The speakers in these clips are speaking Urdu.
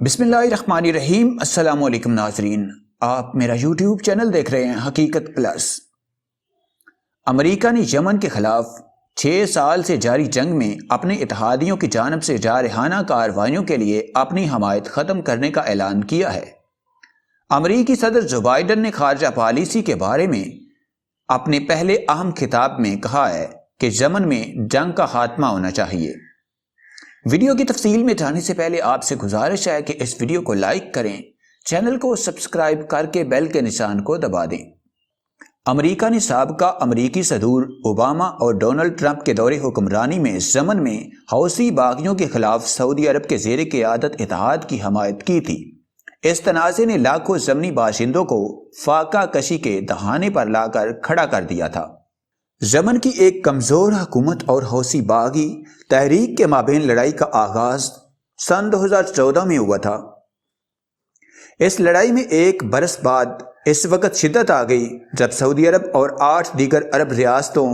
بسم اللہ الرحمن الرحیم۔ السلام علیکم ناظرین، آپ میرا یوٹیوب چینل دیکھ رہے ہیں حقیقت پلس۔ امریکہ نے یمن کے خلاف 6 سال سے جاری جنگ میں اپنے اتحادیوں کی جانب سے جارحانہ کارروائیوں کے لیے اپنی حمایت ختم کرنے کا اعلان کیا ہے۔ امریکی صدر جو بائیڈن نے خارجہ پالیسی کے بارے میں اپنے پہلے اہم خطاب میں کہا ہے کہ یمن میں جنگ کا خاتمہ ہونا چاہیے۔ ویڈیو کی تفصیل میں جانے سے پہلے آپ سے گزارش ہے کہ اس ویڈیو کو لائک کریں، چینل کو سبسکرائب کر کے بیل کے نشان کو دبا دیں۔ امریکہ نے سابقہ امریکی صدور اوباما اور ڈونلڈ ٹرمپ کے دور حکمرانی میں یمن میں حوثی باغیوں کے خلاف سعودی عرب کے زیر قیادت اتحاد کی حمایت کی تھی۔ اس تنازع نے لاکھوں یمنی باشندوں کو فاقہ کشی کے دہانے پر لا کر کھڑا کر دیا تھا۔ یمن کی ایک کمزور حکومت اور حوثی باغی تحریک کے مابین لڑائی کا آغاز سن 2014 میں ہوا تھا۔ اس لڑائی میں 1 برس بعد اس وقت شدت آ گئی جب سعودی عرب اور 8 دیگر عرب ریاستوں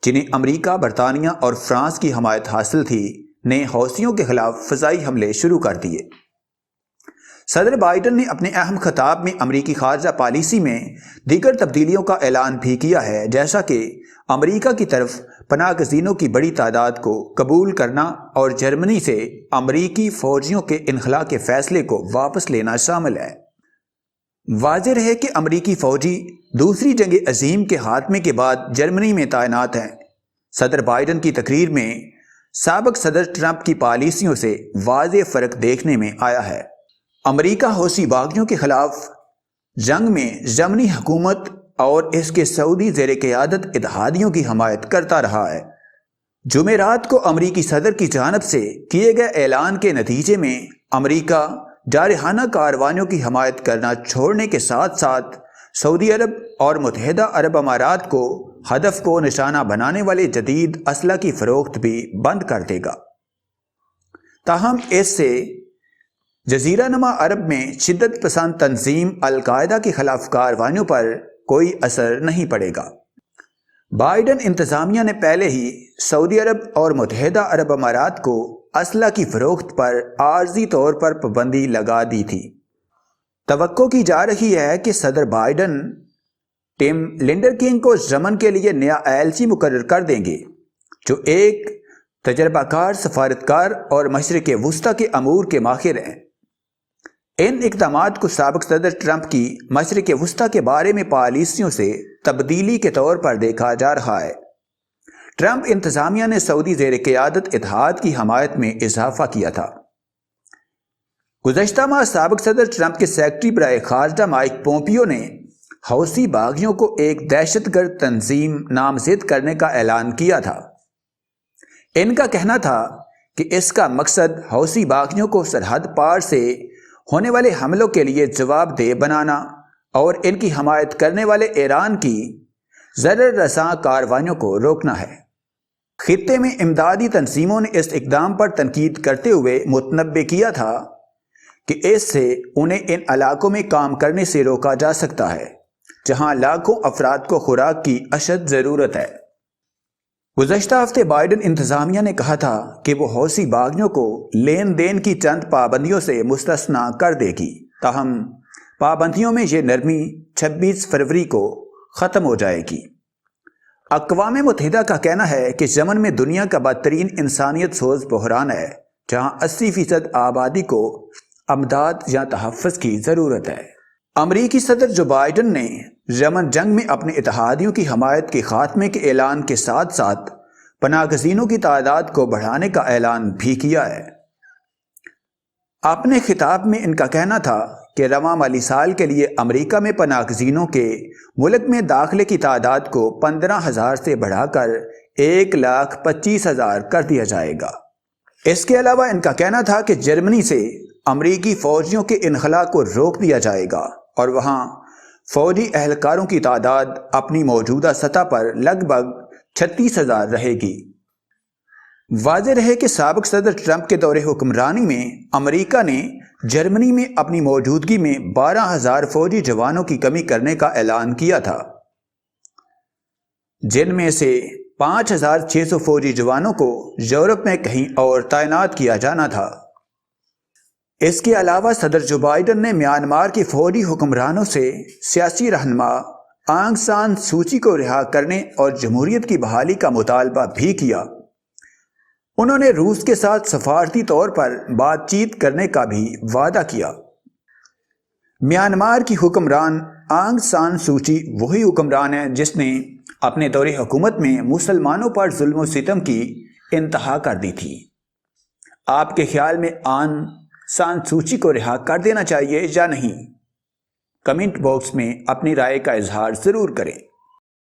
جنہیں امریکہ، برطانیہ اور فرانس کی حمایت حاصل تھی نے حوثیوں کے خلاف فضائی حملے شروع کر دیے۔ صدر بائیڈن نے اپنے اہم خطاب میں امریکی خارجہ پالیسی میں دیگر تبدیلیوں کا اعلان بھی کیا ہے، جیسا کہ امریکہ کی طرف پناہ گزینوں کی بڑی تعداد کو قبول کرنا اور جرمنی سے امریکی فوجیوں کے انخلاء کے فیصلے کو واپس لینا شامل ہے۔ واضح رہے کہ امریکی فوجی دوسری جنگ عظیم کے خاتمے کے بعد جرمنی میں تعینات ہیں۔ صدر بائیڈن کی تقریر میں سابق صدر ٹرمپ کی پالیسیوں سے واضح فرق دیکھنے میں آیا ہے۔ امریکہ حوثی باغیوں کے خلاف جنگ میں یمنی حکومت اور اس کے سعودی زیر قیادت اتحادیوں کی حمایت کرتا رہا ہے۔ جمعرات کو امریکی صدر کی جانب سے کیے گئے اعلان کے نتیجے میں امریکہ جارحانہ کارروائیوں کی حمایت کرنا چھوڑنے کے ساتھ ساتھ سعودی عرب اور متحدہ عرب امارات کو ہدف کو نشانہ بنانے والے جدید اسلحہ کی فروخت بھی بند کر دے گا۔ تاہم اس سے جزیرہ نما عرب میں شدت پسند تنظیم القاعدہ کے خلاف کارروائیوں پر کوئی اثر نہیں پڑے گا۔ بائیڈن انتظامیہ نے پہلے ہی سعودی عرب اور متحدہ عرب امارات کو اسلحہ کی فروخت پر عارضی طور پر پابندی لگا دی تھی۔ توقع کی جا رہی ہے کہ صدر بائیڈن ٹم لنڈرکنگ کو یمن کے لیے نیا ایلچی مقرر کر دیں گے، جو ایک تجربہ کار سفارتکار اور مشرق وسطیٰ کے امور کے ماہر ہیں۔ ان اقدامات کو سابق صدر ٹرمپ کی مشرق وسطیٰ کے بارے میں پالیسیوں سے تبدیلی کے طور پر دیکھا جا رہا ہے۔ ٹرمپ انتظامیہ نے سعودی زیر قیادت اتحاد کی حمایت میں اضافہ کیا تھا۔ گزشتہ ماہ سابق صدر ٹرمپ کے سیکرٹری برائے خارجہ مائک پومپیو نے حوثی باغیوں کو ایک دہشت گرد تنظیم نامزد کرنے کا اعلان کیا تھا۔ ان کا کہنا تھا کہ اس کا مقصد حوثی باغیوں کو سرحد پار سے ہونے والے حملوں کے لیے جواب دہ بنانا اور ان کی حمایت کرنے والے ایران کی ضرر رساں کارروائیوں کو روکنا ہے۔ خطے میں امدادی تنظیموں نے اس اقدام پر تنقید کرتے ہوئے متنبہ کیا تھا کہ اس سے انہیں ان علاقوں میں کام کرنے سے روکا جا سکتا ہے جہاں لاکھوں افراد کو خوراک کی اشد ضرورت ہے۔ گزشتہ ہفتے بائیڈن انتظامیہ نے کہا تھا کہ وہ حوثی باغیوں کو لین دین کی چند پابندیوں سے مستثنیٰ کر دے گی، تاہم پابندیوں میں یہ نرمی 26 فروری کو ختم ہو جائے گی۔ اقوام متحدہ کا کہنا ہے کہ یمن میں دنیا کا بدترین انسانیت سوز بحران ہے، جہاں 80% آبادی کو امداد یا تحفظ کی ضرورت ہے۔ امریکی صدر جو بائیڈن نے یمن جنگ میں اپنے اتحادیوں کی حمایت کے خاتمے کے اعلان کے ساتھ ساتھ پناہ گزینوں کی تعداد کو بڑھانے کا اعلان بھی کیا ہے۔ اپنے خطاب میں ان کا کہنا تھا کہ رواں مالی سال کے لیے امریکہ میں پناہ گزینوں کے ملک میں داخلے کی تعداد کو 15,000 سے بڑھا کر 1,25,000 کر دیا جائے گا۔ اس کے علاوہ ان کا کہنا تھا کہ جرمنی سے امریکی فوجیوں کے انخلاء کو روک دیا جائے گا اور وہاں فوجی اہلکاروں کی تعداد اپنی موجودہ سطح پر لگ بھگ 36,000 رہے گی۔ واضح رہے کہ سابق صدر ٹرمپ کے دور حکمرانی میں امریکہ نے جرمنی میں اپنی موجودگی میں 12,000 فوجی جوانوں کی کمی کرنے کا اعلان کیا تھا، جن میں سے 5,600 فوجی جوانوں کو یورپ میں کہیں اور تعینات کیا جانا تھا۔ اس کے علاوہ صدر جو بائیڈن نے میانمار کے فوری حکمرانوں سے سیاسی رہنما آنگ سان سوچی کو رہا کرنے اور جمہوریت کی بحالی کا مطالبہ بھی کیا۔ انہوں نے روس کے ساتھ سفارتی طور پر بات چیت کرنے کا بھی وعدہ کیا۔ میانمار کی حکمران آنگ سان سوچی وہی حکمران ہے جس نے اپنے دور حکومت میں مسلمانوں پر ظلم و ستم کی انتہا کر دی تھی۔ آپ کے خیال میں آنگ سان سوچی کو رہا کر دینا چاہیے یا نہیں؟ کمنٹ باکس میں اپنی رائے کا اظہار ضرور کریں۔